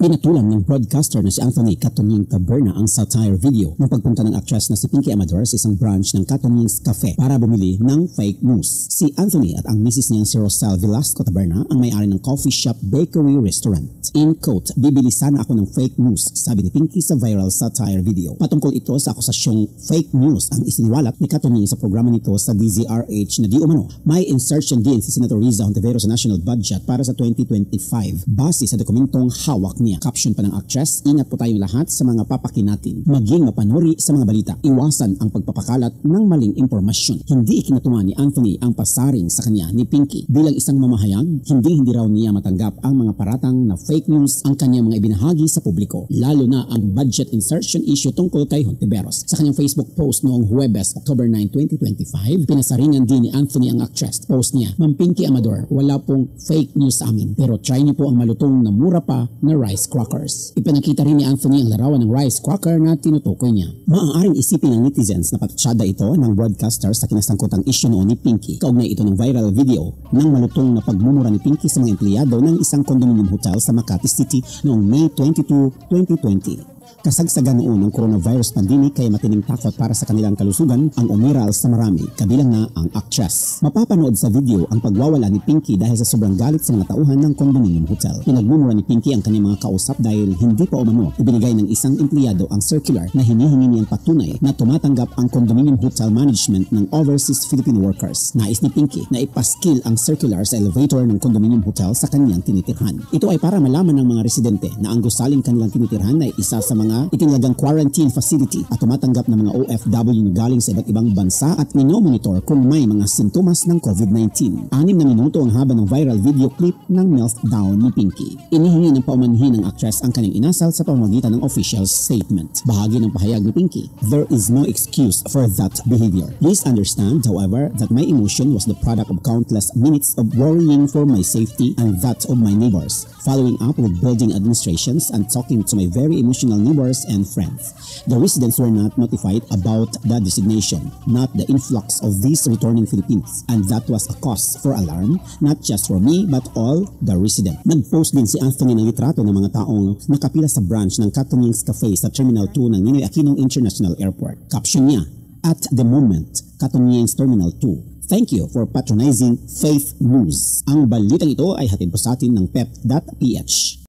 Pinatulan ng broadcaster na si Anthony Catonying Taberna ang satire video ng pagpunta ng actress na si Pinky Amador sa isang branch ng Catonying's Cafe para bumili ng fake news. Si Anthony at ang misis niyang si Rosel Velasco Taberna ang may-ari ng coffee shop bakery restaurant. In quote, bibili sana ako ng fake news, sabi ni Pinky sa viral satire video. Patungkol ito sa akusasyong fake news ang isiniwalat ni Catonying sa programa nito sa DZRH na di umano may insertion din si Senator Riza Hontiveros sa national budget para sa 2025 base sa dokumentong hawak niya. Caption pa ng actress, ingat po tayong lahat sa mga papakin natin. Maging mapanuri sa mga balita. Iwasan ang pagpapakalat ng maling impormasyon. Hindi ikinatuwa ni Anthony ang pasaring sa kanya ni Pinky. Bilang isang mamahayag, hindi raw niya matanggap ang mga paratang na fake news ang kanyang mga ibinahagi sa publiko. Lalo na ang budget insertion issue tungkol kay Hontiveros. Sa kanyang Facebook post noong Huwebes, October 9, 2025, pinasaringan din ni Anthony ang actress. Post niya, Ma'am Pinky Amador, wala pong fake news sa amin. Pero try niyo po ang malutong na mura pa na rice crackers. Ipinakita rin ni Anthony ang larawan ng rice cracker na tinutukoy niya. Maaaring isipin ng netizens na patsyada ito ng broadcaster sa kinasangkutang issue noon ni Pinky. Kaugnay ito ng viral video ng malutong na pagmumura ni Pinky sa mga empleyado ng isang condominium hotel sa Makati City noong May 22, 2020. Kasagsagan noon ng coronavirus pandemic kaya matining takot para sa kanilang kalusugan ang umiral sa marami, kabilang na ang actress. Mapapanood sa video ang pagwawala ni Pinky dahil sa sobrang galit sa mga tauhan ng condominium hotel. Pinagmumura ni Pinky ang kanyang mga kausap dahil hindi pa umano ibinigay ng isang empleyado ang circular na hinihingi niyang patunay na tumatanggap ang condominium hotel management ng overseas Filipino workers. Nais ni Pinky na ipaskil ang circular sa elevator ng condominium hotel sa kanyang tinitirhan. Ito ay para malaman ng mga residente na ang gusaling kanilang tinitirhan ay isa sa mga itinagang quarantine facility at tumatanggap ng mga OFW na galing sa iba't ibang bansa at minomonitor kung may mga sintomas ng COVID-19. 6 na minuto ang haba ng viral video clip ng meltdown ni Pinky. Inihingi ng paumanhin ng actress ang kanyang inasal sa pamamagitan ng official statement. Bahagi ng pahayag ni Pinky, there is no excuse for that behavior. Please understand, however, that my emotion was the product of countless minutes of worrying for my safety and that of my neighbors, following up with building administrations and talking to my very emotional neighbors and friends. The residents were not notified about the designation, not the influx of these returning Filipinos, and that was a cause for alarm, not just for me but all the residents. Nag-post din si Anthony ng litrato ng mga taong nakapila sa branch ng Catonying's Cafe sa Terminal 2 ng Ninoy Aquino International Airport. Caption niya, at the moment, Catonying's Terminal 2. Thank you for patronizing Faith News. Ang balitang ito ay hatid po sa atin ng pep.ph.